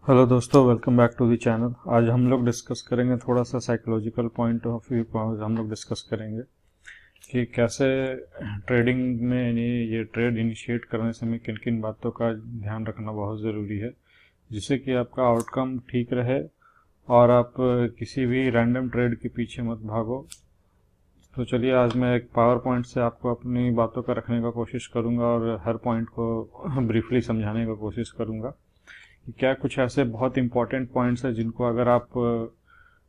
Hello दोस्तों, welcome back to the channel. आज हम लोग डिस्कस करेंगे थोड़ा सा साइकोलॉजिकल पॉइंट ऑफ व्यू पर। हम लोग डिस्कस करेंगे कि कैसे ट्रेडिंग में ये ट्रेड इनिशिएट करने समय किन किन बातों का ध्यान रखना बहुत ज़रूरी है, जिससे कि आपका आउटकम ठीक रहे और आप किसी भी रैंडम ट्रेड के पीछे मत भागो। तो चलिए, आज मैं एक पावर पॉइंट से आपको अपनी बातों का रखने का कोशिश करूंगा और हर पॉइंट को ब्रीफली समझाने का कोशिश करूंगा कि क्या कुछ ऐसे बहुत इंपॉर्टेंट पॉइंट्स हैं जिनको अगर आप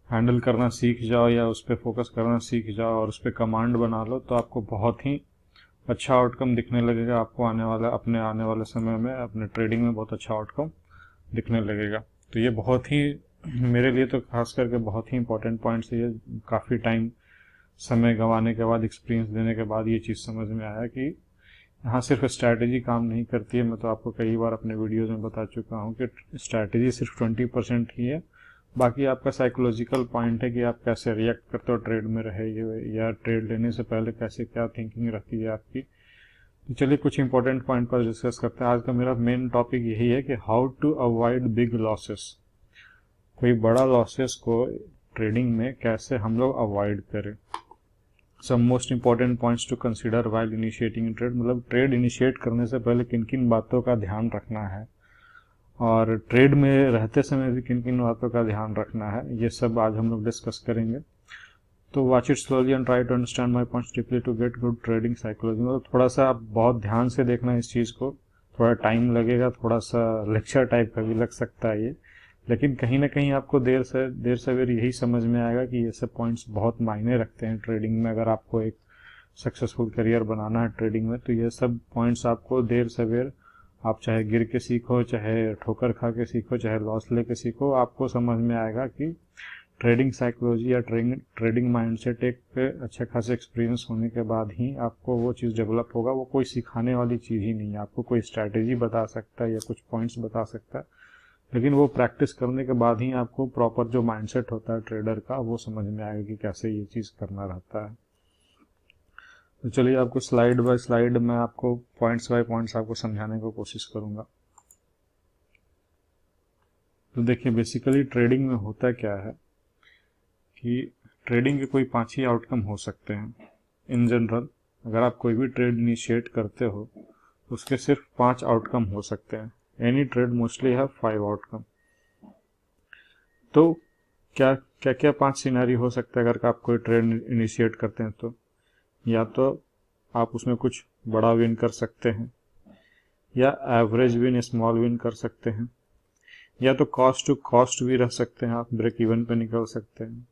हैंडल करना सीख जाओ या उस पर फोकस करना सीख जाओ और उस पर कमांड बना लो, तो आपको बहुत ही अच्छा आउटकम दिखने लगेगा। आपको आने वाले समय में अपने ट्रेडिंग में बहुत अच्छा आउटकम दिखने लगेगा। तो ये बहुत ही, मेरे लिए तो खास करके बहुत ही इंपॉर्टेंट पॉइंट्स है। ये काफ़ी टाइम समय गंवाने के बाद, एक्सपीरियंस देने के बाद ये चीज़ समझ में आया कि यहाँ सिर्फ स्ट्रैटेजी काम नहीं करती है। मैं तो आपको कई बार अपने वीडियोस में बता चुका हूँ कि स्ट्रैटेजी सिर्फ 20% ही है, बाकी आपका साइकोलॉजिकल पॉइंट है कि आप कैसे रिएक्ट करते हो ट्रेड में रहे या ट्रेड लेने से पहले कैसे क्या थिंकिंग रहती है आपकी। तो चलिए कुछ इंपॉर्टेंट पॉइंट पर डिस्कस करते हैं। आज का मेरा मेन टॉपिक यही है कि how to avoid big losses. कोई बड़ा लॉसेस को ट्रेडिंग में कैसे हम लोग अवॉइड करें। Some most important points to consider while initiating trade, मतलब ट्रेड इनिशिएट करने से पहले किन किन बातों का ध्यान रखना है और ट्रेड में रहते समय भी किन किन बातों का ध्यान रखना है, ये सब आज हम लोग डिस्कस करेंगे। तो watch it slowly and try to understand my points deeply to get good trading psychology. मतलब थोड़ा सा आप बहुत ध्यान से देखना इस चीज़ को, थोड़ा टाइम लगेगा, थोड़ा सा लेक्चर टाइप का भी लग सकता है ये, लेकिन कहीं ना कहीं आपको देर सवेर यही समझ में आएगा कि ये सब पॉइंट्स बहुत मायने रखते हैं ट्रेडिंग में। अगर आपको एक सक्सेसफुल करियर बनाना है ट्रेडिंग में, तो ये सब पॉइंट्स आपको देर सवेर, आप चाहे गिर के सीखो, चाहे ठोकर खा के सीखो, चाहे लॉस लेके सीखो, आपको समझ में आएगा कि ट्रेडिंग साइकोलॉजी या ट्रेडिंग माइंडसेट एक अच्छे खासे एक्सपीरियंस होने के बाद ही आपको वो चीज़ डेवलप होगा। वो कोई सिखाने वाली चीज़ ही नहीं है। आपको कोई स्ट्रैटेजी बता सकता है या कुछ पॉइंट्स बता सकता है, लेकिन वो प्रैक्टिस करने के बाद ही आपको प्रॉपर जो माइंडसेट होता है ट्रेडर का, वो समझ में आएगा कि कैसे ये चीज़ करना रहता है। तो चलिए, आपको स्लाइड बाय स्लाइड मैं आपको पॉइंट्स बाय पॉइंट्स आपको समझाने की कोशिश करूंगा। तो देखिए, बेसिकली ट्रेडिंग में होता क्या है कि ट्रेडिंग के कोई 5 ही आउटकम हो सकते हैं इन जनरल। अगर आप कोई भी ट्रेड इनिशिएट करते हो, उसके सिर्फ 5 आउटकम हो सकते हैं। Any trade mostly have 5 outcome. तो क्या क्या क्या 5 सिनेरियो हो सकता है अगर आप कोई ट्रेड इनिशिएट करते हैं। तो या तो आप उसमें कुछ बड़ा विन कर सकते हैं, या एवरेज विन, स्मॉल विन कर सकते हैं, या तो कॉस्ट टू कॉस्ट भी रह सकते हैं, आप ब्रेक इवन पे निकल सकते हैं।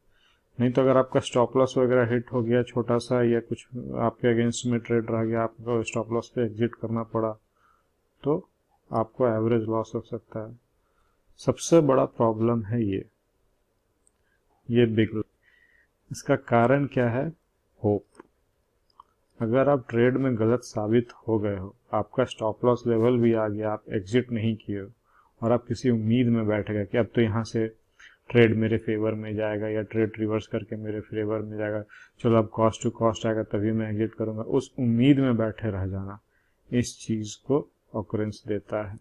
नहीं तो अगर आपका स्टॉप लॉस वगैरह हिट हो गया छोटा सा, या कुछ आपके अगेंस्ट में ट्रेड रह गया, आपको स्टॉप लॉस पे एग्जिट करना पड़ा, तो आपको एवरेज लॉस हो सकता है। सबसे बड़ा प्रॉब्लम है ये बिग। इसका कारण क्या है? होप। अगर आप ट्रेड में गलत साबित हो गए हो, आपका स्टॉप लॉस लेवल भी आ गया, आप एग्जिट नहीं किए हो, और आप किसी उम्मीद में बैठ गए कि अब तो यहाँ से ट्रेड मेरे फेवर में जाएगा या ट्रेड रिवर्स करके मेरे फेवर में जाएगा, चलो अब कॉस्ट टू कॉस्ट आएगा तभी मैं एग्जिट करूंगा, उस उम्मीद में बैठे रह जाना इस चीज़ को ऑकरेंस देता है।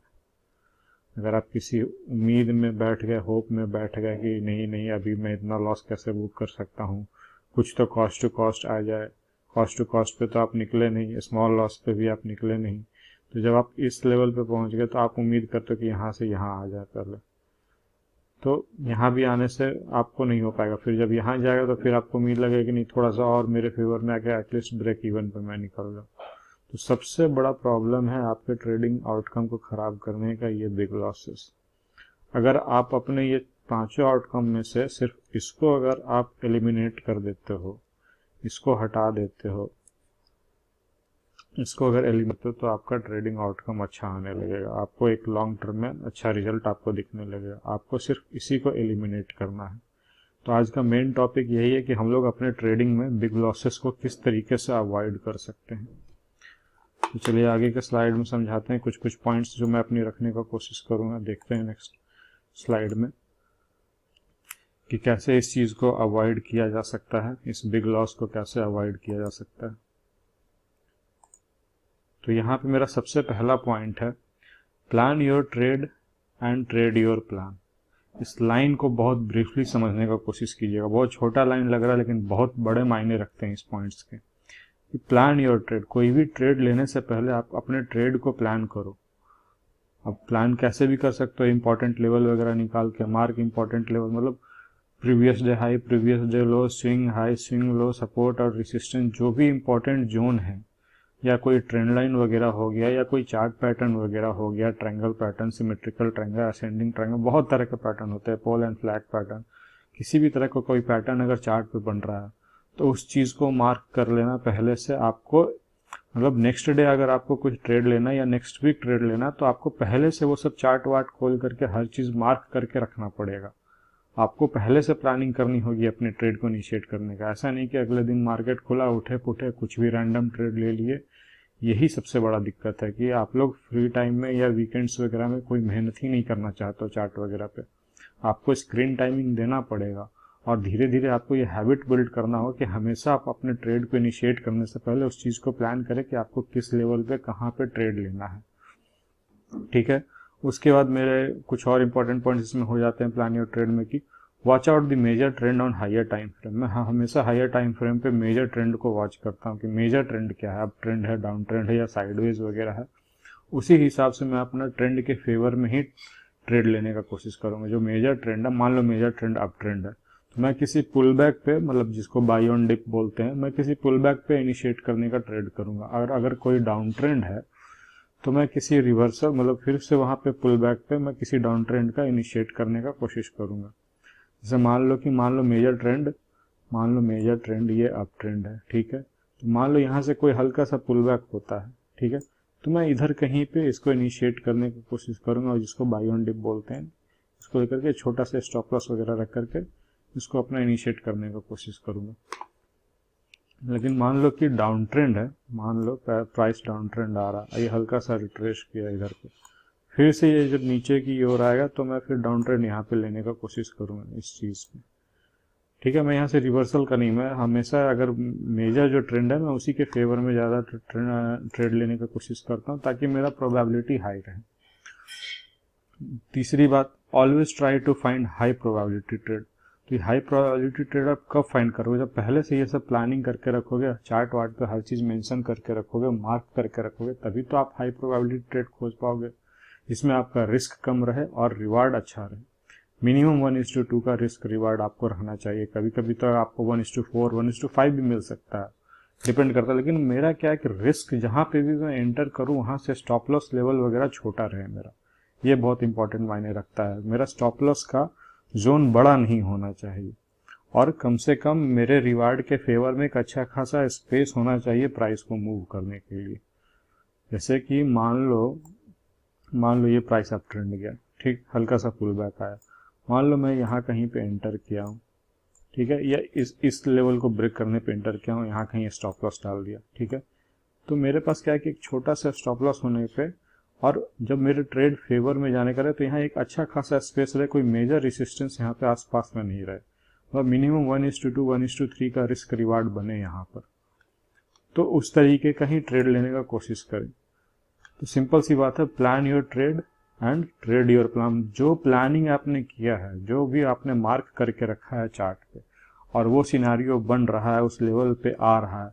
अगर आप किसी उम्मीद में बैठ गए, होप में बैठ गए कि नहीं नहीं अभी मैं इतना लॉस कैसे बुक कर सकता हूँ, कुछ तो कॉस्ट टू कॉस्ट आ जाए, कॉस्ट टू कॉस्ट पे तो आप निकले नहीं, स्मॉल लॉस पे भी आप निकले नहीं, तो जब आप इस लेवल पे पहुंच गए तो आप उम्मीद करते हो कि यहाँ से यहाँ आ जाए पहले, तो यहाँ भी आने से आपको नहीं हो पाएगा। फिर जब यहाँ जाएगा तो फिर आपको उम्मीद लगेगी कि नहीं, थोड़ा सा और मेरे फेवर में आके एटलीस्ट ब्रेक इवन पे मैं निकल जाऊँ। तो सबसे बड़ा प्रॉब्लम है आपके ट्रेडिंग आउटकम को खराब करने का ये बिग लॉसेस। अगर आप अपने ये 5 आउटकम में से सिर्फ इसको अगर आप एलिमिनेट कर देते हो, इसको हटा देते हो, इसको अगर एलिमिनेट हो, तो आपका ट्रेडिंग आउटकम अच्छा आने लगेगा। आपको एक लॉन्ग टर्म में अच्छा रिजल्ट आपको दिखने लगेगा। आपको सिर्फ इसी को एलिमिनेट करना है। तो आज का मेन टॉपिक यही है कि हम लोग अपने ट्रेडिंग में बिग लॉसेस को किस तरीके से अवॉइड कर सकते हैं। तो चलिए आगे के स्लाइड में समझाते हैं कुछ कुछ पॉइंट्स जो मैं अपनी रखने का कोशिश करूंगा। देखते हैं नेक्स्ट स्लाइड में कि कैसे इस चीज़ को अवॉइड किया जा सकता है, इस बिग लॉस को कैसे अवॉइड किया जा सकता है। तो यहाँ पे मेरा सबसे पहला पॉइंट है, plan your trade and trade your plan. इस लाइन को बहुत ब्रीफली समझने का कोशिश कीजिएगा। बहुत छोटा लाइन लग रहा है लेकिन बहुत बड़े मायने रखते हैं इस पॉइंट्स के। प्लान योर ट्रेड, कोई भी ट्रेड लेने से पहले आप अपने ट्रेड को प्लान करो। अब प्लान कैसे भी कर सकते हो, इंपॉर्टेंट लेवल वगैरह निकाल के, मार्क इंपॉर्टेंट लेवल मतलब previous day high, previous day लो, swing high, swing low, support और रेसिस्टेंस, जो भी इंपॉर्टेंट जोन है, या कोई ट्रेंड लाइन वगैरह हो गया, या कोई चार्ट पैटर्न वगैरह हो गया, triangle pattern, symmetrical triangle, ascending triangle, बहुत तरह के पैटर्न होते हैं, पोल एंड फ्लैग पैटर्न। किसी भी तरह का कोई पैटर्न अगर चार्ट पे बन रहा है तो उस चीज़ को मार्क कर लेना पहले से। आपको मतलब नेक्स्ट डे अगर आपको कुछ ट्रेड लेना या नेक्स्ट वीक ट्रेड लेना तो आपको पहले से वो सब चार्ट वार्ट खोल करके हर चीज़ मार्क करके रखना पड़ेगा। आपको पहले से प्लानिंग करनी होगी अपने ट्रेड को इनिशिएट करने का। ऐसा नहीं कि अगले दिन मार्केट खुला, उठे पुठे कुछ भी रैंडम ट्रेड ले लिए। यही सबसे बड़ा दिक्कत है कि आप लोग फ्री टाइम में या वीकेंड्स वगैरह में कोई मेहनत ही नहीं करना चाहते हो चार्ट वगैरह पे। आपको स्क्रीन टाइमिंग देना पड़ेगा और धीरे धीरे आपको ये हैबिट बिल्ड करना हो कि हमेशा आप अपने ट्रेड को इनिशिएट करने से पहले उस चीज़ को प्लान करें कि आपको किस लेवल पे कहाँ पे ट्रेड लेना है। ठीक है, उसके बाद मेरे कुछ और इंपॉर्टेंट पॉइंट्स इसमें हो जाते हैं प्लान योर ट्रेड में कि watch out the major trend on higher time frame. मैं हमेशा हायर टाइम फ्रेम पे मेजर ट्रेंड को वॉच करता हूँ कि मेजर ट्रेंड क्या है, अप ट्रेंड है, डाउन ट्रेंड है या साइडवेज वगैरह है। उसी हिसाब से मैं अपना ट्रेंड के फेवर में ही ट्रेड लेने का कोशिश करूँगा। जो मेजर ट्रेंड है, मान लो मेजर ट्रेंड अप ट्रेंड है तो मैं किसी पुल बैक पे, मतलब जिसको बाई ऑन डिप बोलते हैं, मैं किसी पुल बैक पे इनिशिएट करने का ट्रेड करूँगा। अगर कोई डाउन ट्रेंड है तो मैं किसी रिवर्सल मतलब फिर से वहाँ पे पुल बैक पे मैं किसी डाउन ट्रेंड का इनिशिएट करने का कोशिश करूँगा। जैसे मान लो मेजर ट्रेंड ये अप ट्रेंड है, ठीक है। तो मान लो यहाँ से कोई हल्का सा पुल बैक होता है, ठीक है, तो मैं इधर कहीं पे इसको इनिशिएट करने की कोशिश करूँगा और जिसको बाई ऑन डिप बोलते हैं, इसको लेकर के छोटा सा स्टॉप लॉस वगैरह रख करके इसको अपना इनिशिएट करने का कोशिश करूँगा। लेकिन मान लो कि डाउन ट्रेंड है, मान लो प्राइस डाउन ट्रेंड आ रहा है, ये हल्का सा रिट्रेस किया इधर पे, फिर से ये जब नीचे की ओर आएगा तो मैं फिर डाउन ट्रेंड यहाँ पे लेने का कोशिश करूँगा इस चीज़ में। ठीक है, मैं यहाँ से रिवर्सल का नहीं, मैं हमेशा अगर मेजर जो ट्रेंड है मैं उसी के फेवर में ज़्यादा ट्रेड लेने का कोशिश करता हूँ ताकि मेरा प्रोबेबिलिटी हाई रहे। तीसरी बात, always try to find high probability trade. तो ये हाई प्रोबेबिलिटी ट्रेड आप कब फाइंड करोगे? जब पहले से ये सब प्लानिंग करके रखोगे, चार्ट वार्ट पे हर चीज़ मेंशन करके रखोगे, मार्क करके रखोगे, तभी तो आप हाई प्रोबेबिलिटी ट्रेड खोज पाओगे जिसमें आपका रिस्क कम रहे और रिवार्ड अच्छा रहे। मिनिमम 1:2 का रिस्क रिवार्ड आपको रहना चाहिए। कभी कभी तो आपको 1:4, 1:5 भी मिल सकता है, डिपेंड करता है। लेकिन मेरा क्या है कि रिस्क जहाँ पे भी मैं एंटर करूँ वहाँ से स्टॉप लॉस लेवल वगैरह छोटा रहे मेरा। ये बहुत इंपॉर्टेंट मायने रखता है। मेरा स्टॉप लॉस का जोन बड़ा नहीं होना चाहिए और कम से कम मेरे रिवार्ड के फेवर में एक अच्छा खासा स्पेस होना चाहिए प्राइस को मूव करने के लिए। जैसे कि मान लो ये प्राइस अप ट्रेंड गया, ठीक, हल्का सा पुल बैक आया, मान लो मैं यहाँ कहीं पे एंटर किया हूँ, ठीक है, या इस लेवल को ब्रेक करने पे एंटर किया हूँ, यहाँ कहीं स्टॉप लॉस डाल दिया, ठीक है। तो मेरे पास क्या है कि एक छोटा सा स्टॉप लॉस होने पे और जब मेरे ट्रेड फेवर में जाने का रहे तो यहाँ एक अच्छा खासा स्पेस रहे, कोई मेजर रेसिस्टेंस यहाँ पे आसपास में नहीं रहे और मिनिमम 1:2, 1:3 का रिस्क रिवार्ड बने यहाँ पर। तो उस तरीके का ही ट्रेड लेने का कोशिश करें। तो सिंपल सी बात है, plan your trade and trade your plan. जो प्लानिंग आपने किया है, जो भी आपने मार्क करके रखा है चार्ट पे और वो सिनारियो बन रहा है, उस लेवल पे आ रहा है,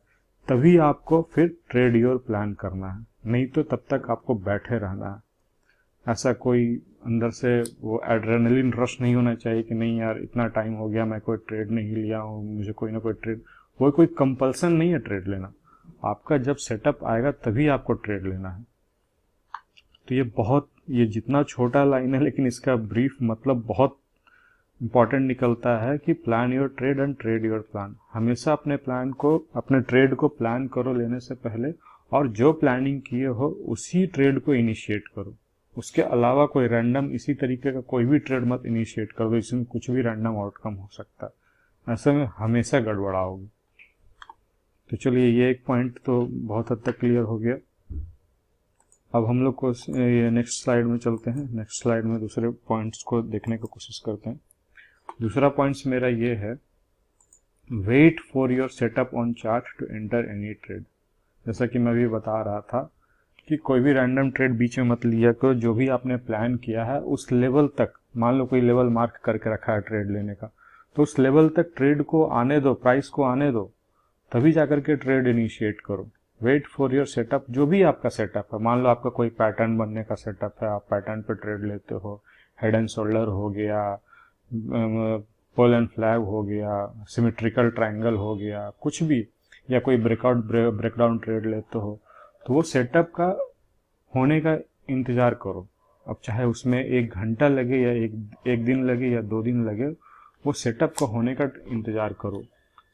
तभी आपको फिर ट्रेड योर प्लान करना है, नहीं तो तब तक आपको बैठे रहना है। ऐसा कोई अंदर से वो एड्रेनलिन रश नहीं होना चाहिए कि नहीं यार इतना टाइम हो गया मैं कोई ट्रेड नहीं लिया हूँ, मुझे कोई ना कोई ट्रेड। वो कोई कंपल्सन नहीं है ट्रेड लेना, आपका जब सेटअप आएगा तभी आपको ट्रेड लेना है। तो ये जितना छोटा लाइन है लेकिन इसका ब्रीफ मतलब बहुत इंपॉर्टेंट निकलता है कि plan your trade and trade your plan. हमेशा अपने ट्रेड को प्लान करो लेने से पहले और जो प्लानिंग किए हो उसी ट्रेड को इनिशिएट करो। उसके अलावा कोई रैंडम इसी तरीके का कोई भी ट्रेड मत इनिशिएट करो, इसमें कुछ भी रैंडम आउटकम हो सकता है, ऐसे में हमेशा गड़बड़ाओगे। तो चलिए ये एक पॉइंट तो बहुत हद तक क्लियर हो गया। अब हम लोग को ये नेक्स्ट स्लाइड में चलते हैं। नेक्स्ट स्लाइड में दूसरे पॉइंट्स को देखने की कोशिश करते हैं। दूसरा पॉइंट्स मेरा ये है, wait for your setup on chart to enter any trade. जैसा कि मैं भी बता रहा था कि कोई भी रैंडम ट्रेड बीच में मत लिया करो। जो भी आपने प्लान किया है उस लेवल तक, मान लो कोई लेवल मार्क करके रखा है ट्रेड लेने का, तो उस लेवल तक ट्रेड को आने दो, प्राइस को आने दो, तभी जाकर के ट्रेड इनिशिएट करो। वेट फॉर योर सेटअप, जो भी आपका सेटअप है। मान लो आपका कोई पैटर्न बनने का सेटअप है, आप पैटर्न पे ट्रेड लेते हो, हेड एंड शोल्डर हो गया, पोल एंड फ्लैग हो गया, सिमेट्रिकल ट्रायंगल हो गया, कुछ भी, या कोई ब्रेकडाउन ट्रेड लेते हो, तो वो सेटअप का होने का इंतजार करो। अब चाहे उसमें 1 घंटा लगे या एक दिन लगे या 2 दिन लगे, वो सेटअप का होने का इंतजार करो।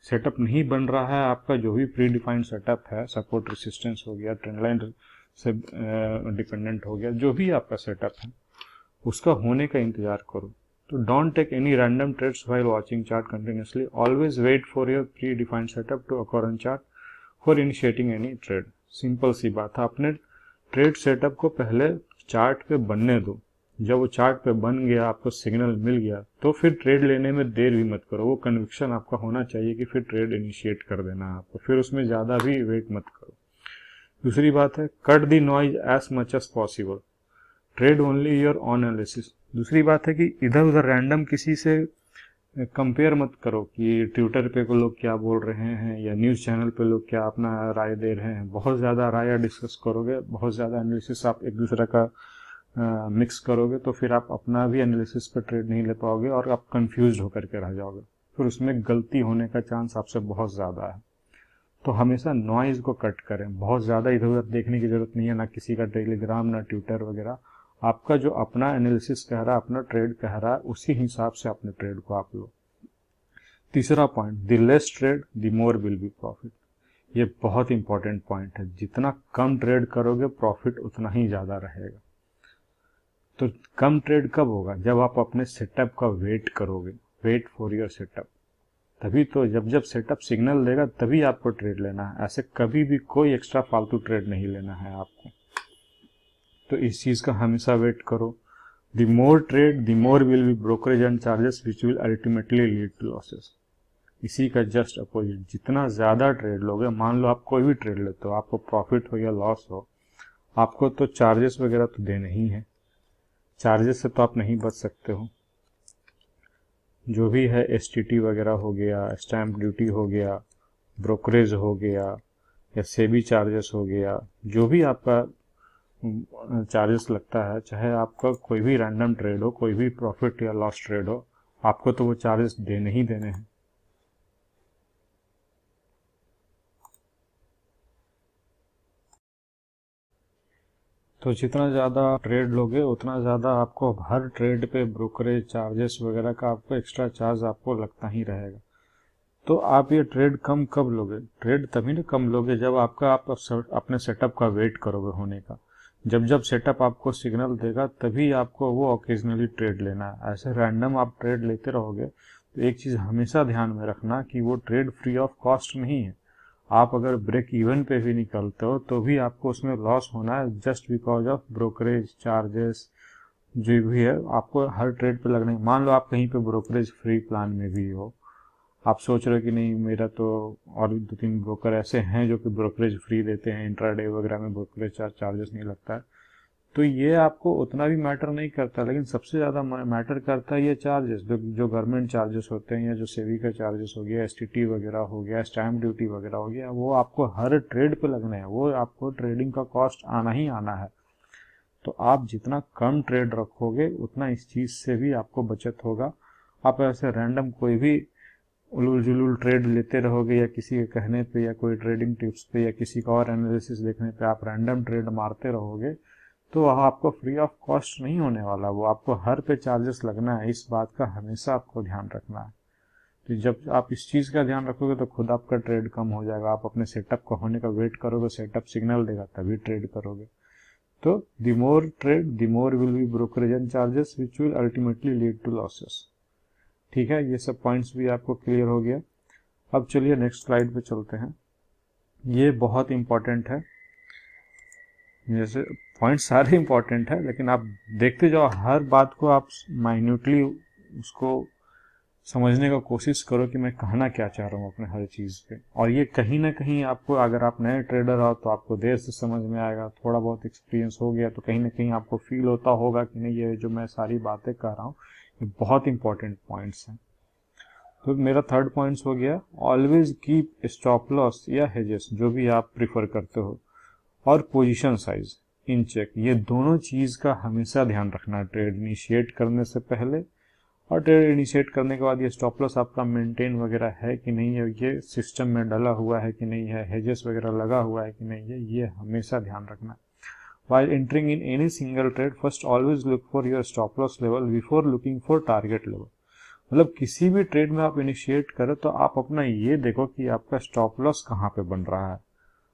सेटअप नहीं बन रहा है आपका, जो भी प्री डिफाइंड सेटअप है, सपोर्ट रेसिस्टेंस हो गया, ट्रेंड लाइन से डिपेंडेंट हो गया, जो भी आपका सेटअप है उसका होने का इंतजार करो। तो don't take any random trades while watching chart continuously, always wait for your predefined setup to occur on chart for initiating any trade. Simple सी बात है, अपने ट्रेड सेटअप को पहले चार्ट पे बनने दो। जब वो चार्ट पे बन गया, आपको सिग्नल मिल गया, तो फिर ट्रेड लेने में देर भी मत करो। वो कन्विक्शन आपका होना चाहिए कि फिर ट्रेड इनिशिएट कर देना है आपको, फिर उसमें ज़्यादा भी वेट मत करो। दूसरी बात है, cut the noise as much as possible, trade only your on analysis. दूसरी बात है कि इधर उधर रैंडम किसी से कंपेयर मत करो कि ट्विटर पे को लोग क्या बोल रहे हैं या न्यूज़ चैनल पे लोग क्या अपना राय दे रहे हैं। बहुत ज़्यादा राय डिस्कस करोगे, बहुत ज़्यादा एनालिसिस आप एक दूसरे का मिक्स करोगे, तो फिर आप अपना भी एनालिसिस पे ट्रेड नहीं ले पाओगे और आप कंफ्यूज होकर के रह जाओगे, फिर उसमें गलती होने का चांस आपसे बहुत ज़्यादा है। तो हमेशा नॉइज़ को कट करें, बहुत ज़्यादा इधर उधर देखने की ज़रूरत नहीं है, ना किसी का टेलीग्राम, ना ट्विटर वगैरह। आपका जो अपना एनालिसिस कह रहा है, अपना ट्रेड कह रहा है, उसी हिसाब से अपने ट्रेड को आप लो। तीसरा point, the less trade the more will B profit. ये बहुत इंपॉर्टेंट पॉइंट है। जितना कम ट्रेड करोगे, प्रॉफिट उतना ही ज़्यादा रहेगा। तो कम ट्रेड कब होगा? जब आप अपने सेटअप का वेट करोगे, वेट फॉर योर सेटअप। तभी तो जब सेटअप सिग्नल देगा तभी आपको ट्रेड लेना है। ऐसे कभी भी कोई एक्स्ट्रा फालतू ट्रेड नहीं लेना है आपको। तो इस चीज़ का हमेशा वेट करो। The more trade the more will be brokerage and charges which will ultimately lead to losses. इसी का जस्ट अपोजिट, जितना ज़्यादा ट्रेड लोगे, मान लो आप कोई भी ट्रेड लेते हो, आपको प्रॉफिट हो या लॉस हो, आपको तो चार्जेस वगैरह तो देने ही है। चार्जेस से तो आप नहीं बच सकते हो। जो भी है एसटीटी वगैरह हो गया, स्टैम्प ड्यूटी हो गया, ब्रोकरेज हो गया, या सेबी चार्जेस हो गया, जो भी आपका चार्जेस लगता है, चाहे आपका कोई भी रैंडम ट्रेड हो, कोई भी प्रॉफिट या लॉस ट्रेड हो, आपको तो वो चार्जेस देने ही देने हैं। तो जितना ज़्यादा ट्रेड लोगे, उतना ज़्यादा आपको हर ट्रेड पे ब्रोकरेज चार्जेस वगैरह का आपको एक्स्ट्रा चार्ज आपको लगता ही रहेगा। तो आप ये ट्रेड कम कब लोगे? ट्रेड तभी ना कम लोगे जब आप अपने सेटअप का वेट करोगे होने का। जब सेटअप आपको सिग्नल देगा तभी आपको वो ओकेजनली ट्रेड लेना है। ऐसे रैंडम आप ट्रेड लेते रहोगे तो एक चीज़ हमेशा ध्यान में रखना कि वो ट्रेड फ्री ऑफ कॉस्ट नहीं है। आप अगर ब्रेक इवन पे भी निकलते हो तो भी आपको उसमें लॉस होना है, just because of brokerage charges जो भी है आपको हर ट्रेड पे लगना है। मान लो आप कहीं पे ब्रोकरेज फ्री प्लान में भी हो, आप सोच रहे हो कि नहीं मेरा तो और 2-3 ब्रोकर ऐसे हैं जो कि ब्रोकरेज फ्री देते हैं, इंट्राडे वगैरह में ब्रोकरेज चार्जेस नहीं लगता है, तो ये आपको उतना भी मैटर नहीं करता। लेकिन सबसे ज़्यादा मैटर करता है ये चार्जेस, जो गवर्नमेंट चार्जेस होते हैं, या जो सेबी का चार्जेस हो गया, एसटीटी वगैरह हो गया, स्टैम्प ड्यूटी वगैरह हो गया, वो आपको हर ट्रेड पे लगने हैं, वो आपको ट्रेडिंग का कॉस्ट आना ही आना है। तो आप जितना कम ट्रेड रखोगे उतना इस चीज़ से भी आपको बचत होगा। आप ऐसे रैंडम कोई भी उलूल जुलूल ट्रेड लेते रहोगे, या किसी के कहने पे, या कोई ट्रेडिंग टिप्स पे, या किसी का और एनालिसिस देखने पे आप रैंडम ट्रेड मारते रहोगे, तो वह आपको फ्री ऑफ कॉस्ट नहीं होने वाला, वो आपको हर पे चार्जेस लगना है। इस बात का हमेशा आपको ध्यान रखना है। तो जब आप इस चीज़ का ध्यान रखोगे तो खुद आपका ट्रेड कम हो जाएगा। आप अपने सेटअप का होने का वेट करोगे, सेटअप सिग्नल देगा तभी ट्रेड करोगे। तो the more trade the more will be brokerage and charges which will ultimately lead to losses. ठीक है, ये सब पॉइंट्स भी आपको क्लियर हो गया। अब चलिए नेक्स्ट स्लाइड पे चलते हैं। ये बहुत इंपॉर्टेंट है। जैसे पॉइंट सारे इंपॉर्टेंट है, लेकिन आप देखते जाओ, हर बात को आप माइन्यूटली उसको समझने का कोशिश करो कि मैं कहना क्या चाह रहा हूँ अपने हर चीज़ पे। और ये कहीं ना कहीं आपको, अगर आप नए ट्रेडर हो तो आपको देर से समझ में आएगा, थोड़ा बहुत एक्सपीरियंस हो गया तो कहीं ना कहीं आपको फील होता होगा कि नहीं, ये जो मैं सारी बातें कर रहा हूँ ये बहुत इंपॉर्टेंट पॉइंट्स हैं। तो मेरा थर्ड पॉइंट्स हो गया, ऑलवेज कीप स्टॉप लॉस या हेजेस, जो भी आप प्रिफर करते हो, और पोजीशन साइज इन चेक। ये दोनों चीज़ का हमेशा ध्यान रखना ट्रेड इनिशिएट करने से पहले, और ट्रेड इनिशिएट करने के बाद ये स्टॉप लॉस आपका मेंटेन वगैरह है कि नहीं है, ये सिस्टम में डला हुआ है कि नहीं है, हेजेस वगैरह लगा हुआ है कि नहीं है, ये हमेशा ध्यान रखना। While entering in any single trade, first always look for your stop loss level before looking for target level। मतलब किसी भी ट्रेड में आप इनिशिएट करें तो आप अपना ये देखो कि आपका स्टॉप लॉस कहाँ पे बन रहा है।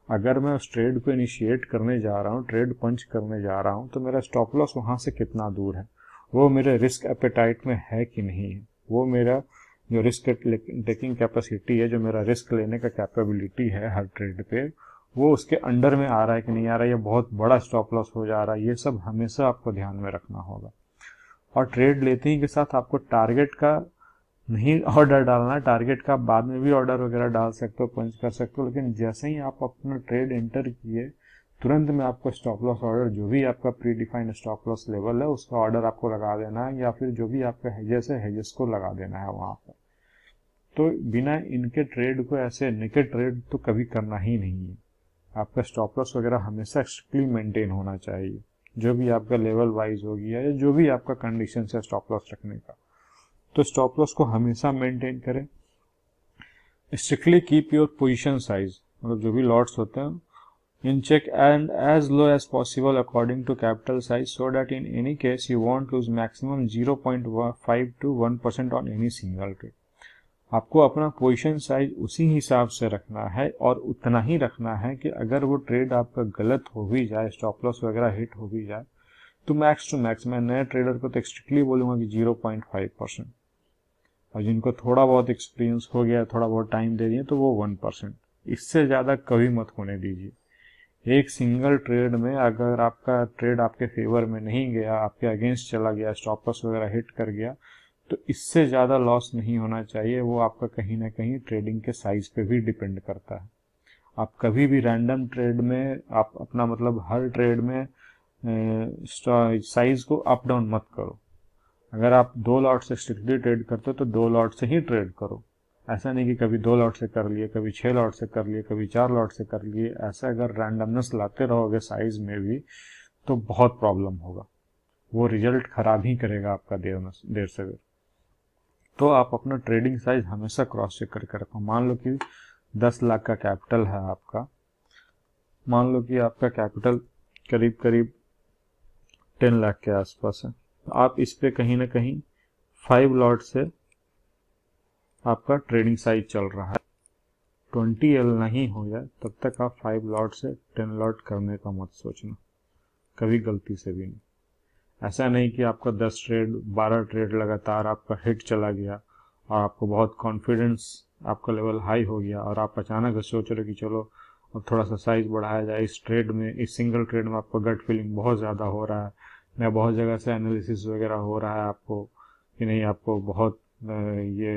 अगर मैं उस ट्रेड को इनिशिएट करने जा रहा हूँ, ट्रेड पंच करने जा रहा हूँ, तो मेरा स्टॉप लॉस वहाँ से कितना दूर है, वो मेरे रिस्क एपेटाइट में है कि नहीं है, वो मेरा जो रिस्क टेकिंग कैपेसिटी है, जो मेरा रिस्क लेने का कैपेबिलिटी है हर ट्रेड पे, वो उसके अंडर में आ रहा है कि नहीं आ रहा है, या बहुत बड़ा स्टॉप लॉस हो जा रहा है। ये सब हमेशा आपको ध्यान में रखना होगा। और ट्रेड लेते ही के साथ आपको टारगेट का नहीं ऑर्डर डालना, टारगेट का बाद में भी ऑर्डर वगैरह डाल सकते हो, पंच कर सकते हो, लेकिन जैसे ही आप अपना ट्रेड एंटर किए तुरंत में आपको स्टॉप लॉस ऑर्डर, जो भी आपका pre defined stop loss level है उसका ऑर्डर आपको लगा देना है, या फिर जो भी आपका हेजेस है हेजेस को लगा देना है वहां पर। तो बिना इनके ट्रेड को ऐसे निकेट ट्रेड तो कभी करना ही नहीं है। आपका स्टॉप लॉस वगैरह हमेशा स्ट्रिक्टली मेंटेन होना चाहिए, जो भी आपका लेवल वाइज हो गया या जो भी आपका कंडीशन है स्टॉप लॉस रखने का, तो स्टॉप लॉस को हमेशा मेंटेन करें। Strictly keep your position size, मतलब जो भी लॉट्स होते हैं in check and as low as possible according to capital size, so that in any case you want lose maximum 0.5 to 1% on any single trade. आपको अपना position size उसी हिसाब से रखना है, और उतना ही रखना है कि अगर वो ट्रेड आपका गलत हो भी जाए, स्टॉप लॉस वगैरह हिट हो भी जाए, तो मैक्स टू मैक्स, मैं नए ट्रेडर को तो स्ट्रिक्टली बोलूंगा कि 0.5%, और जिनको थोड़ा बहुत एक्सपीरियंस हो गया, थोड़ा बहुत टाइम दे दिए, तो वो 1%। इससे ज़्यादा कभी मत होने दीजिए। एक सिंगल ट्रेड में अगर आपका ट्रेड आपके फेवर में नहीं गया, आपके अगेंस्ट चला गया, स्टॉप लॉस वगैरह हिट कर गया, तो इससे ज़्यादा लॉस नहीं होना चाहिए। वो आपका कहीं ना कहीं ट्रेडिंग के साइज पे भी डिपेंड करता है। आप कभी भी रैंडम ट्रेड में आप अपना, मतलब हर ट्रेड में साइज को अप डाउन मत करो। अगर आप 2 लॉट से स्ट्रिक्टली ट्रेड करते हो तो 2 लॉट से ही ट्रेड करो। ऐसा नहीं कि कभी 2 लॉट से कर लिए, कभी 6 लॉट से कर लिए, कभी 4 लॉट से कर लिए। ऐसा अगर रैंडमनेस लाते रहोगे साइज में भी तो बहुत प्रॉब्लम होगा, वो रिजल्ट खराब ही करेगा आपका देर से देर। तो आप अपना ट्रेडिंग साइज हमेशा क्रॉस चेक करके रखो। मान लो कि 10 लाख का कैपिटल है आपका, मान लो कि आपका कैपिटल करीब करीब 10 लाख के आसपास है, तो आप इस पे कहीं ना कहीं 5 लॉट से आपका ट्रेडिंग साइज चल रहा है। 20L नहीं हो जाए तब तक आप 5 लॉट से 10 लॉट करने का मत सोचना, कभी गलती से भी नहीं। ऐसा नहीं कि आपका 10 ट्रेड 12 ट्रेड लगातार आपका हिट चला गया और आपको बहुत कॉन्फिडेंस, आपका लेवल हाई हो गया, और आप अचानक सोच रहे कि चलो अब थोड़ा सा साइज बढ़ाया जाए। इस ट्रेड में, इस सिंगल ट्रेड में आपको गट फीलिंग बहुत ज़्यादा हो रहा है, या बहुत जगह से एनालिसिस वगैरह हो रहा है आपको कि नहीं, आपको बहुत ये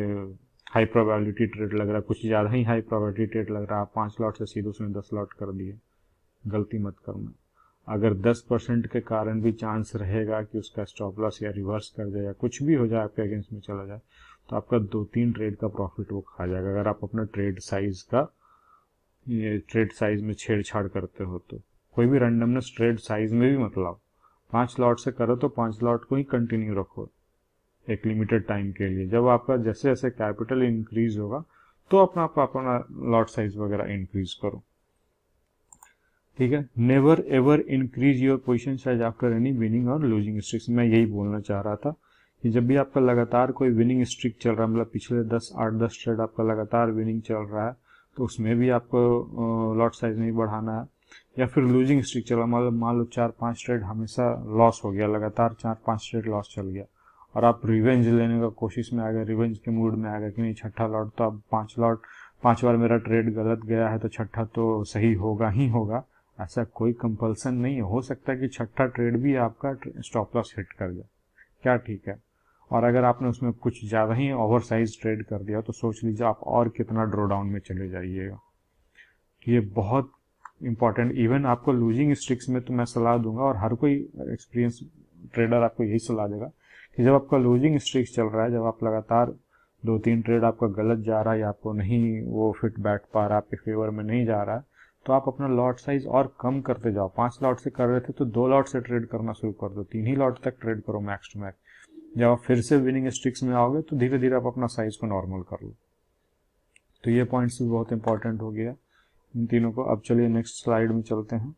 हाई प्रोबेबिलिटी ट्रेड लग रहा है, कुछ ज़्यादा ही हाई प्रोबेबिलिटी ट्रेड लग रहा है, आप 5 लॉट से सीधे उसमें 10 लॉट कर दिए। गलती मत करना। अगर 10% के कारण भी चांस रहेगा कि उसका स्टॉप लॉस या रिवर्स कर जाए या कुछ भी हो जाए, आपके अगेंस्ट में चला जाए, तो आपका 2-3 ट्रेड का प्रॉफिट वो खा जाएगा। अगर आप अपना ट्रेड साइज का, ये ट्रेड साइज में छेड़छाड़ करते हो तो कोई भी रैंडमनेस ट्रेड साइज में भी मत लाओ। 5 लॉट से करो तो 5 लॉट को ही कंटिन्यू रखो एक लिमिटेड टाइम के लिए। जब आपका जैसे जैसे कैपिटल इंक्रीज होगा तो अपना लॉट साइज वगैरह इंक्रीज करो, ठीक है। Never ever increase your position size after any winning और लूजिंग स्ट्रिक्स। मैं यही बोलना चाह रहा था कि जब भी आपका लगातार कोई विनिंग स्ट्रिक चल रहा है, मतलब पिछले 8-10 ट्रेड आपका लगातार विनिंग चल रहा है, तो उसमें भी आपको लॉट साइज नहीं बढ़ाना है। या फिर लूजिंग स्ट्रिक चल रहा है, मतलब मान लो 4-5 ट्रेड हमेशा लॉस हो गया, लगातार 4-5 ट्रेड लॉस चल गया, और आप रिवेंज लेने का कोशिश में आ गए, रिवेंज के मूड में आ गए कि नहीं, छठा लॉट तो अब 5 बार मेरा ट्रेड गलत गया है तो छठा तो सही होगा ही होगा। ऐसा कोई कंपल्सन नहीं है, हो सकता है कि छठा ट्रेड भी आपका स्टॉप लॉस हिट कर जाए, क्या ठीक है। और अगर आपने उसमें कुछ ज़्यादा ही ओवर साइज ट्रेड कर दिया तो सोच लीजिए आप और कितना ड्रॉ डाउन में चले जाइएगा। ये बहुत इंपॉर्टेंट, इवन आपको लूजिंग स्ट्रिक्स में तो मैं सलाह दूंगा, और हर कोई एक्सपीरियंस ट्रेडर आपको यही सलाह देगा कि जब आपका लूजिंग स्ट्रिक्स चल रहा है, जब आप लगातार 2-3 ट्रेड आपका गलत जा रहा है या आपको नहीं वो फिट बैठ पा रहा है, आपके फेवर में नहीं जा रहा है, तो आप अपना लॉट साइज और कम करते जाओ। 5 लॉट से कर रहे थे तो 2 लॉट से ट्रेड करना शुरू कर दो, 3 ही लॉट तक ट्रेड करो मैक्स टू मैक्स। जब आप फिर से विनिंग स्ट्रिक्स में आओगे तो धीरे धीरे आप अपना साइज को नॉर्मल कर लो। तो ये पॉइंट्स भी बहुत इंपॉर्टेंट हो गया इन तीनों को। अब चलिए नेक्स्ट स्लाइड में चलते हैं।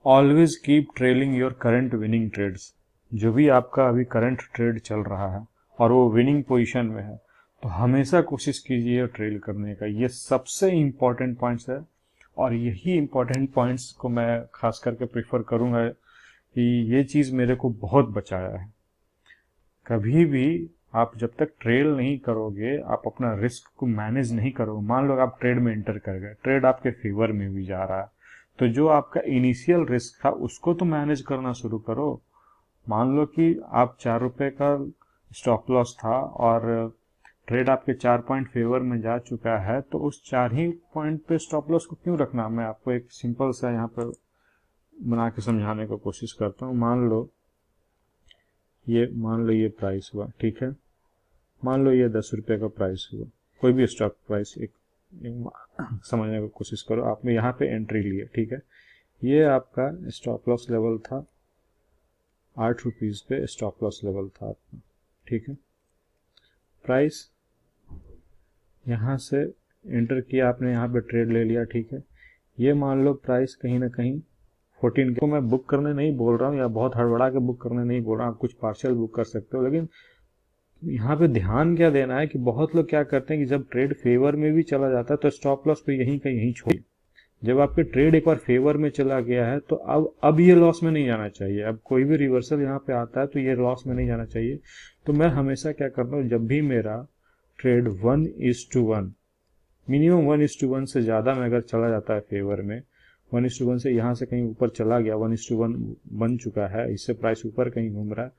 Always keep trailing your current winning trades. जो भी आपका अभी करंट ट्रेड चल रहा है और वो विनिंग पोजीशन में है, तो हमेशा कोशिश कीजिए ट्रेल करने का। ये सबसे इंपॉर्टेंट पॉइंट्स है, और यही इंपॉर्टेंट पॉइंट्स को मैं खास करके प्रीफर करूंगा कि ये चीज़ मेरे को बहुत बचाया है। कभी भी आप जब तक ट्रेल नहीं करोगे, आप अपना रिस्क को मैनेज नहीं करोगे। मान लो आप ट्रेड में एंटर कर गए, ट्रेड आपके फेवर में भी जा रहा है, तो जो आपका इनिशियल रिस्क था उसको तो मैनेज करना शुरू करो। मान लो कि आप 4 रुपए का स्टॉप लॉस था और ट्रेड आपके 4 पॉइंट फेवर में जा चुका है, तो उस 4 ही पॉइंट पे स्टॉप लॉस को क्यों रखना। मैं आपको एक सिंपल सा यहाँ पे बना के समझाने की कोशिश करता हूँ। मान लो ये प्राइस हुआ, ठीक है। मान लो ये 10 रुपये का प्राइस हुआ, कोई भी स्टॉक प्राइस, एक समझने की कोशिश करो। आपने यहाँ पे एंट्री ली है, ठीक है। ये आपका स्टॉप लॉस लेवल था, 8 रुपीज़ पे स्टॉप लॉस लेवल था आपका, ठीक है। प्राइस यहाँ से एंटर किया आपने, यहाँ पे ट्रेड ले लिया, ठीक है। ये मान लो प्राइस कहीं ना कहीं 14 को मैं बुक करने नहीं बोल रहा हूँ या बहुत हड़बड़ा के बुक करने नहीं बोल रहा हूँ, आप कुछ पार्शियल बुक कर सकते हो। लेकिन यहाँ पे ध्यान क्या देना है कि बहुत लोग क्या करते हैं कि जब ट्रेड फेवर में भी चला जाता है तो स्टॉप लॉस को यहीं का यहीं छोड़। जब आपके ट्रेड एक बार फेवर में चला गया है तो अब ये लॉस में नहीं जाना चाहिए। अब कोई भी रिवर्सल यहाँ पे आता है तो ये लॉस में नहीं जाना चाहिए। तो मैं हमेशा क्या करता हूँ, जब भी मेरा ट्रेड 1:1, मिनिमम 1:1 से ज़्यादा में अगर चला जाता है फेवर में, 1:1 से यहाँ से कहीं ऊपर चला गया, 1:1 बन चुका है, इससे प्राइस ऊपर कहीं घूम रहा है,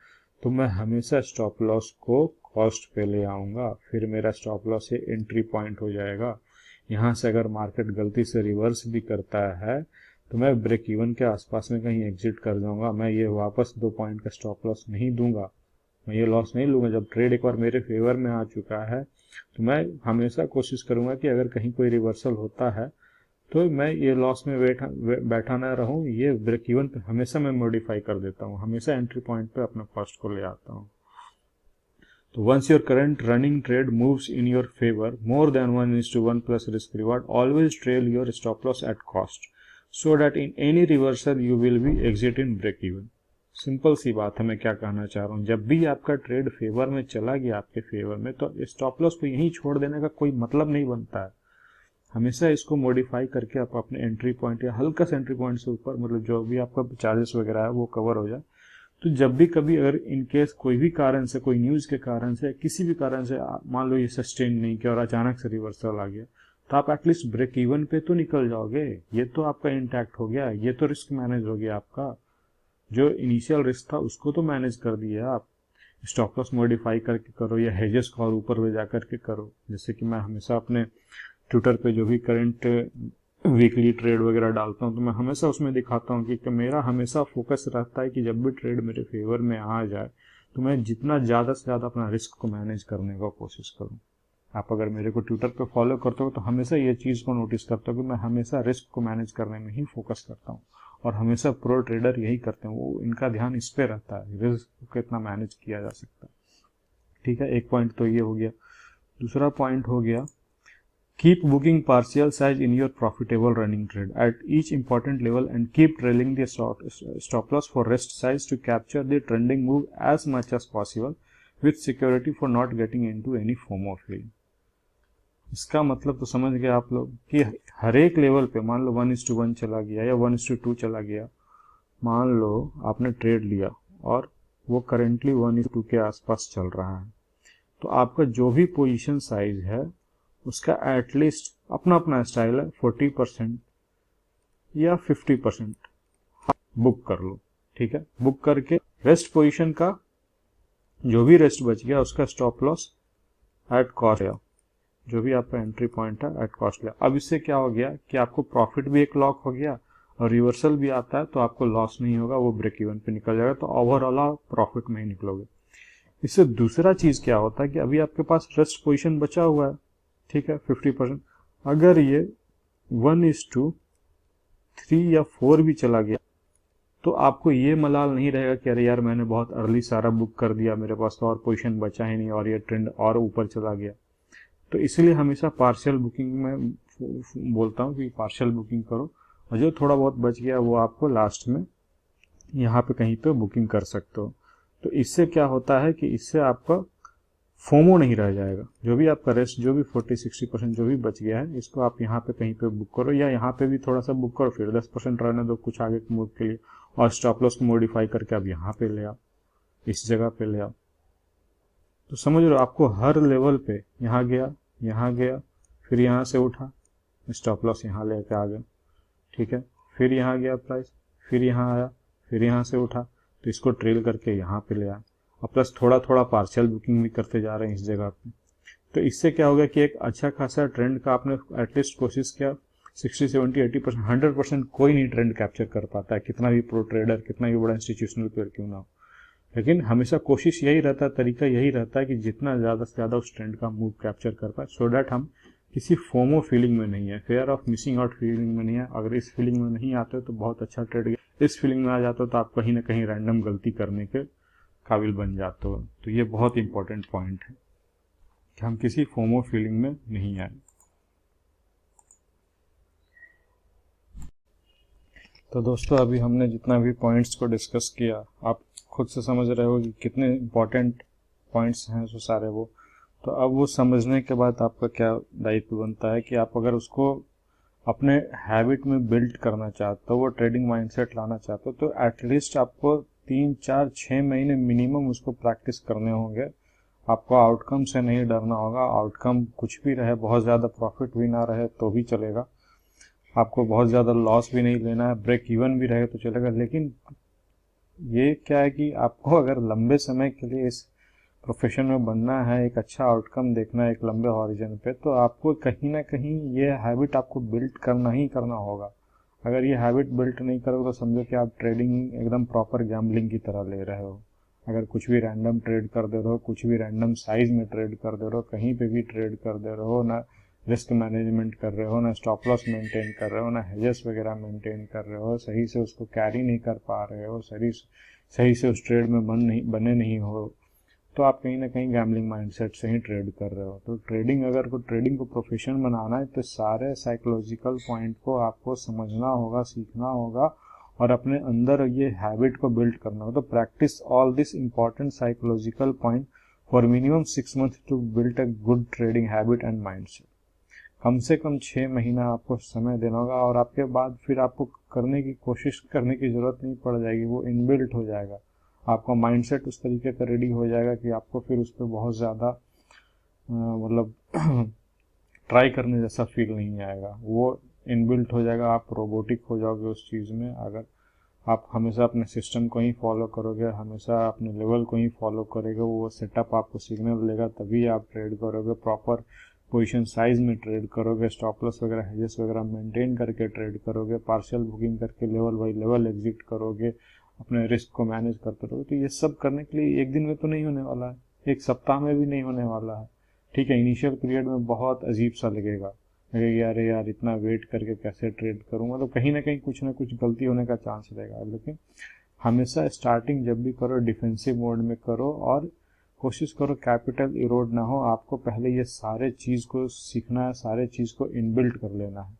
तो मैं हमेशा स्टॉप लॉस को कॉस्ट पे ले आऊँगा। फिर मेरा स्टॉप लॉस से एंट्री पॉइंट हो जाएगा। यहाँ से अगर मार्केट गलती से रिवर्स भी करता है तो मैं ब्रेक इवन के आसपास में कहीं एग्जिट कर जाऊँगा। मैं ये वापस 2 पॉइंट का स्टॉप लॉस नहीं दूंगा, मैं ये लॉस नहीं लूँगा। जब ट्रेड एक बार मेरे फेवर में आ चुका है तो मैं हमेशा कोशिश करूँगा कि अगर कहीं कोई रिवर्सल होता है तो मैं ये लॉस में बैठा ना रहूँ। ये ब्रेक इवन पे हमेशा मैं मॉडिफाई कर देता हूँ, हमेशा एंट्री पॉइंट पे अपना कॉस्ट को ले आता हूँ। तो once your current running trade moves in your favor more than 1:1 plus risk reward, always trail your stop loss at cost so that in any reversal you will be exit in break even। Simple सी बात है, मैं क्या कहना चाह रहा हूँ, जब भी आपका ट्रेड फेवर में चला गया आपके फेवर में, तो स्टॉप लॉस को यहीं छोड़ देने का कोई मतलब नहीं बनता है। हमेशा इसको मॉडिफाई करके आप अपने एंट्री पॉइंट या हल्का सा एंट्री पॉइंट से ऊपर, मतलब जो भी आपका चार्जेस वगैरह है वो कवर हो जाए। तो जब भी कभी अगर इनकेस कोई भी कारण से, कोई न्यूज़ के कारण से, किसी भी कारण से मान लो ये सस्टेन नहीं किया और अचानक से रिवर्सल आ गया, तो आप एटलीस्ट ब्रेक इवन पे तो निकल जाओगे। ये तो आपका इंटैक्ट हो गया, ये तो रिस्क मैनेज हो गया आपका। जो इनिशियल रिस्क था उसको तो मैनेज कर दिया आप। स्टॉप लॉस मॉडिफाई करके करो या हेजेस को और ऊपर ले जा करके करो। जैसे कि मैं हमेशा अपने ट्विटर पे जो भी करंट वीकली ट्रेड वगैरह डालता हूँ तो मैं हमेशा उसमें दिखाता हूँ कि मेरा हमेशा फोकस रहता है कि जब भी ट्रेड मेरे फेवर में आ जाए तो मैं जितना ज़्यादा से ज़्यादा अपना रिस्क को मैनेज करने का कोशिश करूँ। आप अगर मेरे को ट्विटर पे फॉलो करते हो तो हमेशा ये चीज़ को नोटिस करते हो कि मैं हमेशा रिस्क को मैनेज करने में ही फोकस करता हूँ, और हमेशा प्रो ट्रेडर यही करते हैं, वो इनका ध्यान इस पर रहता है रिस्क को कितना मैनेज किया जा सकता है। ठीक है, एक पॉइंट तो ये हो गया। दूसरा पॉइंट हो गया, keep booking partial size in your profitable running trade at each important level and keep trailing the stop loss for rest size to capture the trending move as much as possible with security for not getting into any FOMO feeling। इसका मतलब तो समझ गए आप लोग कि हर एक level पे, मान लो 1:1 चला गया या 1:2 चला गया, मान लो आपने ट्रेड लिया और वो करेंटली 1:2 के आसपास चल रहा है, तो आपका जो भी पोजीशन साइज है उसका एटलीस्ट अपना अपना स्टाइल है 40% या 50% बुक कर लो। ठीक है। बुक करके रेस्ट पोजीशन का जो भी रेस्ट बच गया उसका स्टॉप लॉस एट कॉस्ट लिया, जो भी आपका एंट्री पॉइंट है एट कॉस्ट लिया। अब इससे क्या हो गया कि आपको प्रॉफिट भी एक लॉक हो गया और रिवर्सल भी आता है तो आपको लॉस नहीं होगा, वो ब्रेक इवन पे निकल जाएगा, तो ओवरऑल आप प्रॉफिट में ही निकलोगे। इससे दूसरा चीज क्या होता है कि अभी आपके पास रेस्ट पोजीशन बचा हुआ है, ठीक है, 50%। अगर ये 1:3 या 4 भी चला गया तो आपको ये मलाल नहीं रहेगा कि अरे यार मैंने बहुत अर्ली सारा बुक कर दिया, मेरे पास तो और पोजीशन बचा ही नहीं और ये ट्रेंड और ऊपर चला गया। तो इसलिए हमेशा पार्शियल बुकिंग में बोलता हूँ कि पार्शियल बुकिंग करो, और जो थोड़ा बहुत बच गया वो आपको लास्ट में यहाँ पे कहीं पे बुकिंग कर सकते हो। तो इससे क्या होता है कि इससे आपका फोमो नहीं रह जाएगा। जो भी आपका रेस्ट, जो भी 40-60% जो भी बच गया है, इसको आप यहाँ पे कहीं पे बुक करो, या यहाँ पे भी थोड़ा सा बुक करो, फिर 10% रहने दो कुछ आगे के मूव के लिए, और स्टॉप लॉस को मॉडिफाई करके आप यहाँ पे ले आओ, इस जगह पे ले आओ। तो समझ लो आपको हर लेवल पे यहाँ गया, फिर यहाँ से उठा, स्टॉप लॉस यहाँ लेके आ गया, ठीक है, फिर यहाँ गया प्राइस, फिर यहाँ आया, फिर यहाँ से उठा, तो इसको ट्रेल करके यहाँ पे ले आया, और प्लस थोड़ा थोड़ा पार्शियल बुकिंग भी करते जा रहे हैं इस जगह पे। तो इससे क्या होगा कि एक अच्छा खासा ट्रेंड का आपने एटलीस्ट कोशिश किया, 60, 70, 80%, 100% कोई नहीं ट्रेंड कैप्चर कर पाता है, कितना भी प्रो ट्रेडर, कितना भी बड़ा इंस्टीट्यूशनल प्लेयर क्यों ना हो। लेकिन हमेशा कोशिश यही रहता है, तरीका यही रहता है कि जितना ज़्यादा से ज़्यादा उस ट्रेंड का मूव कैप्चर कर पाए, सो डैट हम किसी फोमो फीलिंग में नहीं है, fair of missing out feeling में नहीं है। अगर इस फीलिंग में नहीं आते हो तो बहुत अच्छा ट्रेड, इस फीलिंग में आ जाते हो तो आप कहीं ना कहीं रैंडम गलती करने के काबिल बन जाते हो। तो ये बहुत इंपॉर्टेंट पॉइंट है कि हम किसी फोमो फीलिंग में नहीं आए। तो दोस्तों अभी हमने जितना भी पॉइंट्स को डिस्कस किया, आप खुद से समझ रहे हो कि कितने इंपॉर्टेंट पॉइंट्स हैं वो सारे वो। तो अब वो समझने के बाद आपका क्या दायित्व बनता है कि आप अगर उसको अपने हैबिट में बिल्ड करना चाहते हो, वो ट्रेडिंग माइंडसेट लाना चाहते हो, तो एटलीस्ट आपको 3, 4, 6 महीने मिनिमम उसको प्रैक्टिस करने होंगे। आपको आउटकम से नहीं डरना होगा, आउटकम कुछ भी रहे, बहुत ज़्यादा प्रॉफिट भी ना रहे तो भी चलेगा, आपको बहुत ज़्यादा लॉस भी नहीं लेना है, ब्रेक इवन भी रहे तो चलेगा। लेकिन ये क्या है कि आपको अगर लंबे समय के लिए इस प्रोफेशन में बनना है, एक अच्छा आउटकम देखना है एक लंबे हॉरिजन पे, तो आपको कहीं ना कहीं ये हैबिट आपको बिल्ड करना ही करना होगा। अगर ये हैबिट बिल्ड नहीं करोगे तो समझो कि आप ट्रेडिंग एकदम प्रॉपर गैम्बलिंग की तरह ले रहे हो। अगर कुछ भी रैंडम ट्रेड कर दे रहे हो, कुछ भी रैंडम साइज में ट्रेड कर दे रहे हो, कहीं पे भी ट्रेड कर दे रहे हो, ना रिस्क मैनेजमेंट कर रहे हो, ना स्टॉप लॉस मेंटेन कर रहे हो, ना हेजेस वगैरह मेंटेन कर रहे हो, सही से उसको कैरी नहीं कर पा रहे हो, सही से उस ट्रेड में बने नहीं हो, तो आप कहीं ना कहीं गैम्बलिंग माइंडसेट से ही ट्रेड कर रहे हो। तो ट्रेडिंग को प्रोफेशन बनाना है तो सारे साइकोलॉजिकल पॉइंट को आपको समझना होगा, सीखना होगा, और अपने अंदर ये हैबिट को बिल्ड करना होगा। तो practice all this important psychological point for minimum 6 month to build a good trading habit and mindset. कम से कम 6 महीना आपको समय देना होगा, और आपके बाद फिर आपको कोशिश करने की जरूरत नहीं पड़ जाएगी, वो इनबिल्ट हो जाएगा। आपका माइंडसेट उस तरीके का रेडी हो जाएगा कि आपको फिर उस पर बहुत ज़्यादा मतलब ट्राई करने जैसा फील नहीं आएगा, वो इनबिल्ट हो जाएगा। आप रोबोटिक हो जाओगे उस चीज़ में। अगर आप हमेशा अपने सिस्टम को ही फॉलो करोगे, हमेशा अपने लेवल को ही फॉलो करोगे, वो सेटअप आपको सिग्नल देगा, तभी आप ट्रेड करोगे, प्रॉपर पोजीशन साइज में ट्रेड करोगे, स्टॉप लॉस वगैरह हेजेस वगैरह मेंटेन करके ट्रेड करोगे, पार्शियल बुकिंग करके लेवल बाई लेवल एग्जिट करोगे, अपने रिस्क को मैनेज करते रहोगे। तो ये सब करने के लिए एक दिन में तो नहीं होने वाला है, एक सप्ताह में भी नहीं होने वाला है, ठीक है। इनिशियल पीरियड में बहुत अजीब सा लगेगा अरे यार इतना वेट करके कैसे ट्रेड करूंगा, तो कहीं ना कहीं कुछ ना कुछ गलती होने का चांस रहेगा। लेकिन हमेशा स्टार्टिंग जब भी करो डिफेंसिव मोड में करो, और कोशिश करो कैपिटल इरोड ना हो। आपको पहले ये सारे चीज़ को सीखना है, सारे चीज़ को इनबिल्ट कर लेना है।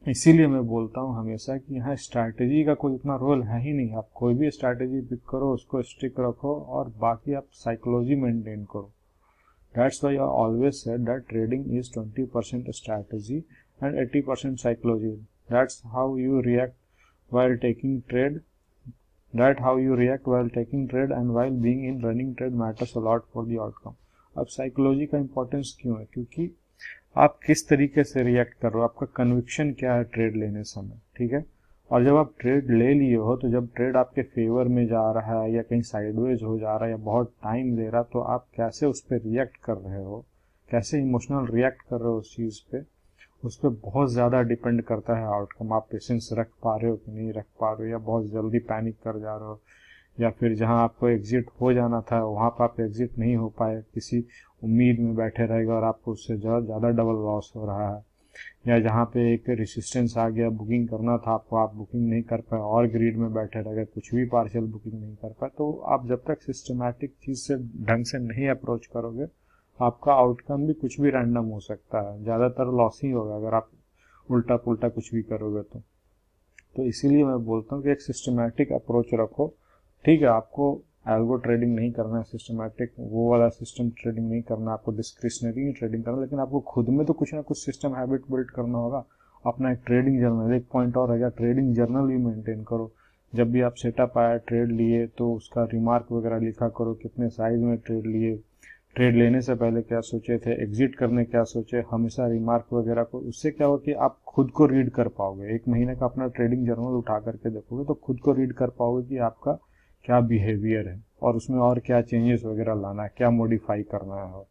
इसीलिए मैं बोलता हूँ हमेशा कि यहाँ स्ट्रैटेजी का कोई इतना रोल है ही नहीं। आप कोई भी स्ट्रैटेजी पिक करो, उसको स्टिक रखो, और बाकी आप साइकोलॉजी मेंटेन करो। That's why I always said that trading is 20% strategy and 80% psychology. That's how you react while taking trade. And while being in running trade matters a lot for the outcome. अब psychology का importance क्यों है? क्योंकि आप किस तरीके से react कर रहे हो, आपका कन्विक्शन क्या है ट्रेड लेने समय, ठीक है। और जब आप ट्रेड ले लिए हो, तो जब ट्रेड आपके फेवर में जा रहा है या कहीं साइडवेज हो जा रहा है या बहुत टाइम ले रहा, तो आप कैसे उस पर रिएक्ट कर रहे हो, कैसे इमोशनल रिएक्ट कर रहे हो उस चीज़ पे, उस पर बहुत ज़्यादा डिपेंड करता है आउटकम। आप पेशेंस रख पा रहे हो कि नहीं रख पा रहे हो, या बहुत जल्दी पैनिक कर जा रहे हो, या फिर जहां आपको एग्जिट हो जाना था वहां पर आप एग्जिट नहीं हो पाए, किसी उम्मीद में बैठे रहेगा और आपको उससे ज़्यादा डबल लॉस हो रहा है, या जहाँ पे एक रेसिस्टेंस आ गया, बुकिंग करना था आपको, आप बुकिंग नहीं कर पाए और ग्रीड में बैठे रह गए, कुछ भी पार्शियल बुकिंग नहीं कर पाए। तो आप जब तक सिस्टमैटिक चीज़ से ढंग से नहीं अप्रोच करोगे, आपका आउटकम भी कुछ भी रैंडम हो सकता है, ज़्यादातर लॉस ही होगा अगर आप उल्टा पुल्टा कुछ भी करोगे तो इसीलिए मैं बोलता हूँ कि एक सिस्टमैटिक अप्रोच रखो। ठीक है, आपको एल्गो ट्रेडिंग नहीं करना है, सिस्टमैटिक वो वाला सिस्टम ट्रेडिंग नहीं करना, आपको डिस्क्रिशनरी ट्रेडिंग करना, लेकिन आपको खुद में तो कुछ ना कुछ सिस्टम हैबिट बिल्ड करना होगा। अपना एक ट्रेडिंग जर्नल, एक पॉइंट और है, ट्रेडिंग जर्नल भी मेंटेन करो। जब भी आप सेटअप आया, ट्रेड लिए, तो उसका रिमार्क वगैरह लिखा करो, कितने साइज में ट्रेड लिए, ट्रेड लेने से पहले क्या सोचे थे, एग्जिट करने क्या सोचे, हमेशा रिमार्क वगैरह को। उससे क्या होगा कि आप खुद को रीड कर पाओगे। एक महीने का अपना ट्रेडिंग जर्नल उठा करके देखोगे तो खुद को रीड कर पाओगे कि आपका क्या बिहेवियर है और उसमें और क्या चेंजेस वगैरह लाना है, क्या मॉडिफाई करना है।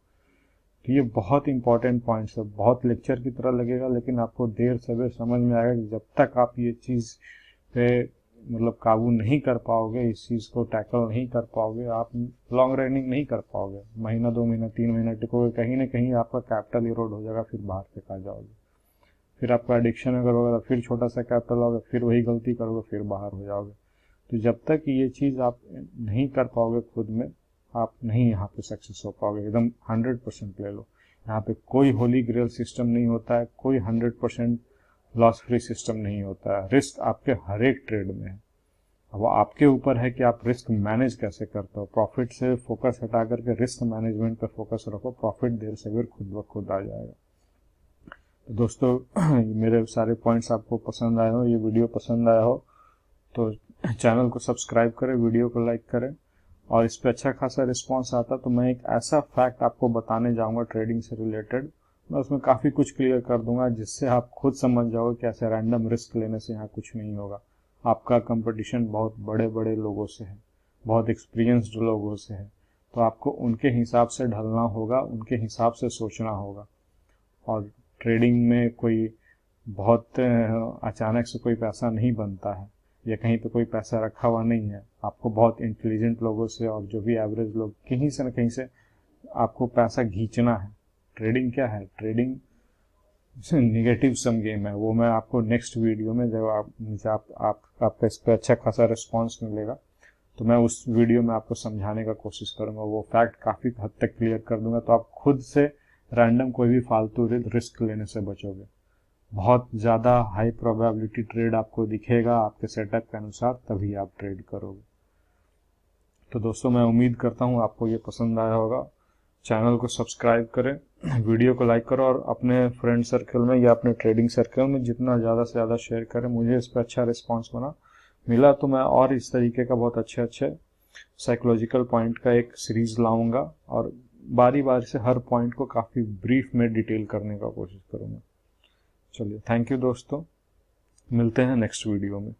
तो ये बहुत इंपॉर्टेंट पॉइंट्स है, बहुत लेक्चर की तरह लगेगा, लेकिन आपको देर सवेर समझ में आएगा कि जब तक आप ये चीज़ पे मतलब काबू नहीं कर पाओगे, इस चीज़ को टैकल नहीं कर पाओगे, आप लॉन्ग रनिंग नहीं कर पाओगे। महीना 2 महीना 3 महीना टिकोगे, कहीं ना कहीं आपका कैपिटल इरोड हो जाएगा, फिर बाहर फेंका जाओगे। फिर आपका एडिक्शन अगर होगा तो फिर छोटा सा कैपिटल होगा, फिर वही गलती करोगे, फिर बाहर हो जाओगे। तो जब तक ये चीज़ आप नहीं कर पाओगे खुद में, आप नहीं यहाँ पे सक्सेस हो पाओगे। एकदम 100% ले लो, यहाँ पे कोई होली ग्रेल सिस्टम नहीं होता है, कोई 100% लॉस फ्री सिस्टम नहीं होता है। रिस्क आपके हर एक ट्रेड में है। अब आपके ऊपर है कि आप रिस्क मैनेज कैसे करते हो। प्रॉफिट से फोकस हटा करके रिस्क मैनेजमेंट पे फोकस रखो, प्रॉफिट देर से देर खुद ब खुद आ जाएगा। तो दोस्तों, मेरे सारे पॉइंट्स आपको पसंद आए हो, ये वीडियो पसंद आया हो तो चैनल को सब्सक्राइब करें, वीडियो को लाइक करें, और इस पर अच्छा खासा रिस्पांस आता तो मैं एक ऐसा फैक्ट आपको बताने जाऊंगा ट्रेडिंग से रिलेटेड, मैं उसमें काफ़ी कुछ क्लियर कर दूंगा, जिससे आप खुद समझ जाओगे कि ऐसे रैंडम रिस्क लेने से यहाँ कुछ नहीं होगा। आपका कंपटीशन बहुत बड़े बड़े लोगों से है, बहुत एक्सपीरियंस्ड लोगों से है, तो आपको उनके हिसाब से ढलना होगा, उनके हिसाब से सोचना होगा। और ट्रेडिंग में कोई बहुत अचानक से कोई पैसा नहीं बनता है, या कहीं पे कोई पैसा रखा हुआ नहीं है। आपको बहुत इंटेलिजेंट लोगों से और जो भी एवरेज लोग, कहीं से न कहीं से आपको पैसा खींचना है। ट्रेडिंग क्या है, ट्रेडिंग निगेटिव सम गेम है। वो मैं आपको नेक्स्ट वीडियो में, जब आपका इस पर अच्छा खासा रिस्पॉन्स मिलेगा तो मैं उस वीडियो में आपको समझाने का कोशिश करूंगा, वो फैक्ट काफ़ी हद तक क्लियर कर दूंगा, तो आप खुद से रैंडम कोई भी फालतू रिस्क लेने से बचोगे। बहुत ज़्यादा हाई प्रोबेबिलिटी ट्रेड आपको दिखेगा आपके सेटअप के अनुसार, तभी आप ट्रेड करोगे। तो दोस्तों, मैं उम्मीद करता हूँ आपको ये पसंद आया होगा। चैनल को सब्सक्राइब करें, वीडियो को लाइक करो, और अपने फ्रेंड सर्कल में या अपने ट्रेडिंग सर्कल में जितना ज़्यादा से ज़्यादा शेयर करें। मुझे इस पर अच्छा रिस्पॉन्स मिला तो मैं और इस तरीके का बहुत अच्छे साइकोलॉजिकल पॉइंट का एक सीरीज़ लाऊंगा, और बारी बारी से हर पॉइंट को काफ़ी ब्रीफ में डिटेल करने का कोशिश करूँगा। चलिए, थैंक यू दोस्तों, मिलते हैं नेक्स्ट वीडियो में।